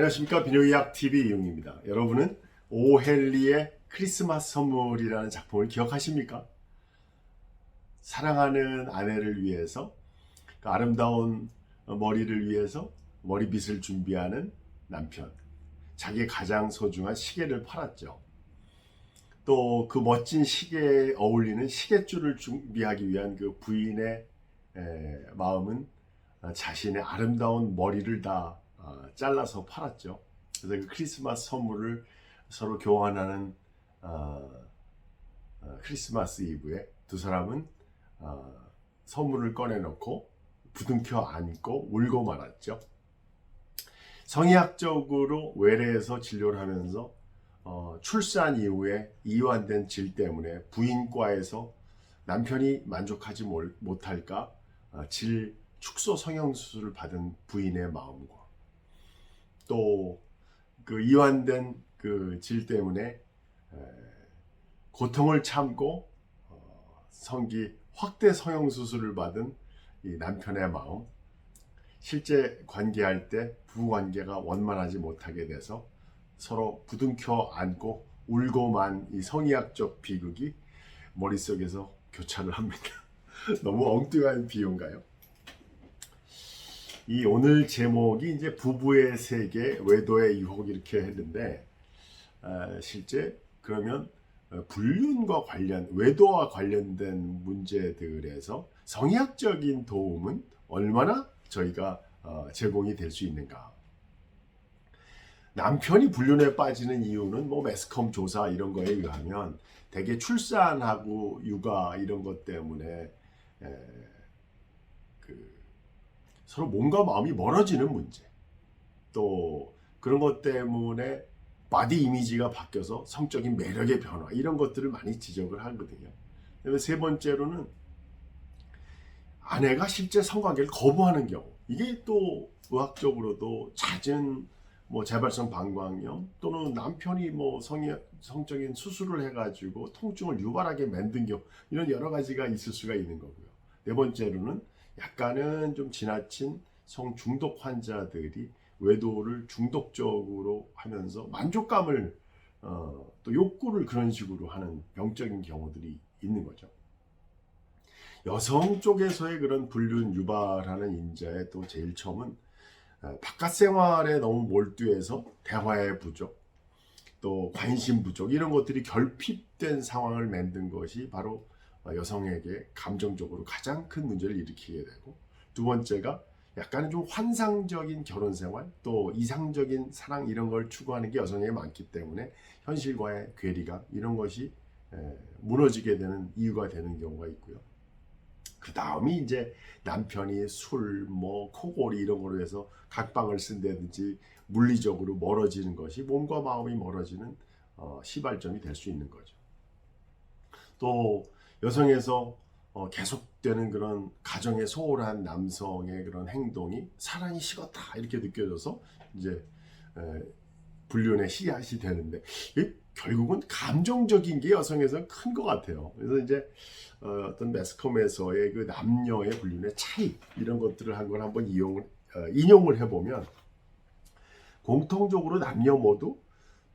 안녕하십니까. 비뇨의학TV 이용입니다. 여러분은 오헨리의 크리스마스 선물이라는 작품을 기억하십니까? 사랑하는 아내를 위해서, 그 아름다운 머리를 위해서 머리빗을 준비하는 남편, 자기의 가장 소중한 시계를 팔았죠. 또 그 멋진 시계에 어울리는 시계줄을 준비하기 위한 그 부인의 마음은 자신의 아름다운 머리를 다 잘라서 팔았죠. 그래서 그 크리스마스 선물을 서로 교환하는 크리스마스 이브에 두 사람은 선물을 꺼내놓고 부둥켜 안고 울고 말았죠. 성의학적으로 외래에서 진료를 하면서 출산 이후에 이완된 질 때문에 부인과에서 남편이 만족하지 못할까 질 축소 성형수술을 받은 부인의 마음과 또 그 이완된 그 질 때문에 고통을 참고 성기 확대 성형수술을 받은 이 남편의 마음, 실제 관계할 때 부부관계가 원만하지 못하게 돼서 서로 부둥켜 안고 울고만 이 성의학적 비극이 머릿속에서 교차를 합니다. 너무 엉뚱한 비유인가요? 이 오늘 제목이 이제 부부의 세계, 외도의 유혹 이렇게 했는데 실제 그러면 불륜과 관련, 외도와 관련된 문제들에서 성의학적인 도움은 얼마나 저희가 제공이 될 수 있는가? 남편이 불륜에 빠지는 이유는 뭐 매스컴 조사 이런 거에 의하면 대개 출산하고 육아 이런 것 때문에 서로 몸과 마음이 멀어지는 문제, 또 그런 것 때문에 바디 이미지가 바뀌어서 성적인 매력의 변화 이런 것들을 많이 지적을 하거든요. 그다음에 세 번째로는 아내가 실제 성관계를 거부하는 경우, 이게 또 의학적으로도 잦은 뭐 재발성 방광염 또는 남편이 뭐 성적인 수술을 해가지고 통증을 유발하게 만든 경우, 이런 여러 가지가 있을 수가 있는 거고요. 네 번째로는 약간은 좀 지나친 성 중독 환자들이 외도를 중독적으로 하면서 만족감을 또 욕구를 그런 식으로 하는 병적인 경우들이 있는 거죠. 여성 쪽에서의 그런 불륜 유발하는 인자의 또 제일 처음은 바깥 생활에 너무 몰두해서 대화의 부족, 또 관심 부족 이런 것들이 결핍된 상황을 만든 것이 바로 여성에게 감정적으로 가장 큰 문제를 일으키게 되고, 두 번째가 약간은 좀 환상적인 결혼 생활, 또 이상적인 사랑 이런 걸 추구하는 게 여성에게 많기 때문에 현실과의 괴리감 이런 것이 무너지게 되는 이유가 되는 경우가 있고요. 그 다음이 이제 남편이 술, 뭐 코골이 이런 거로 해서 각방을 쓴다든지 물리적으로 멀어지는 것이 몸과 마음이 멀어지는 시발점이 될 수 있는 거죠. 또 여성에서 계속되는 그런 가정에 소홀한 남성의 그런 행동이 사랑이 식었다 이렇게 느껴져서 이제 불륜의 씨앗이 되는데, 결국은 감정적인 게 여성에서는 큰 것 같아요. 그래서 이제 어떤 매스컴에서의 그 남녀의 불륜의 차이 이런 것들을 한 걸 한번 인용을 해보면, 공통적으로 남녀 모두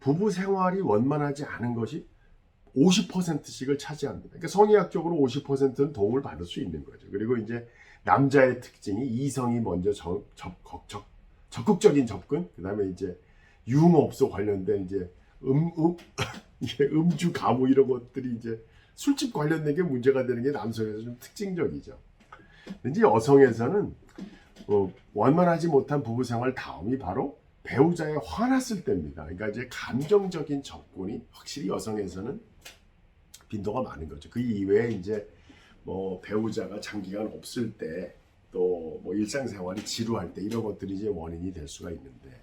부부 생활이 원만하지 않은 것이 50%씩을 차지합니다. 그러니까 성의학적으로 50%는 도움을 받을 수 있는 거죠. 그리고 이제 남자의 특징이 이성이 먼저 적극적인 접근, 그 다음에 이제 유흥업소 관련된 이제 음주 가무 이런 것들이 이제 술집 관련된 게 문제가 되는 게 남성에서 좀 특징적이죠. 이제 여성에서는 원만하지 못한 부부 생활 다음이 바로 배우자에 화났을 때입니다. 그러니까 이제 감정적인 접근이 확실히 여성에서는 빈도가 많은 거죠. 그 이외에 이제 뭐 배우자가 장기간 없을 때, 또 뭐 일상생활이 지루할 때 이런 것들이 이제 원인이 될 수가 있는데,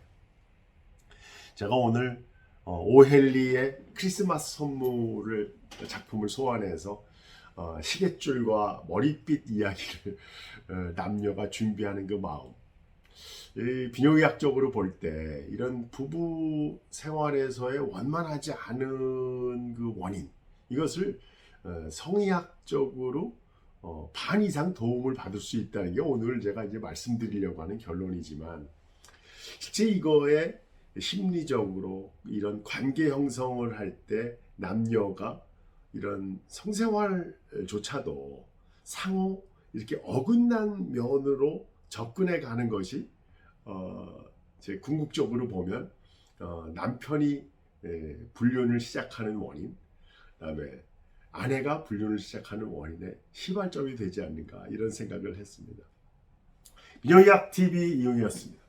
제가 오늘 오헨리의 크리스마스 선물을 작품을 소환해서 시계줄과 머리빗 이야기를 남녀가 준비하는 그 마음, 비뇨의학적으로 볼 때 이런 부부 생활에서의 원만하지 않은 그 원인, 이것을 성의학적으로 반 이상 도움을 받을 수 있다는 게 오늘 제가 이제 말씀드리려고 하는 결론이지만, 실제 이거에 심리적으로 이런 관계 형성을 할 때 남녀가 이런 성생활조차도 상호 이렇게 어긋난 면으로 접근해 가는 것이 제 궁극적으로 보면 남편이 불륜을 시작하는 원인, 그다음에 아내가 불륜을 시작하는 원인의 시발점이 되지 않는가 이런 생각을 했습니다. 민영이학 TV 이용이었습니다.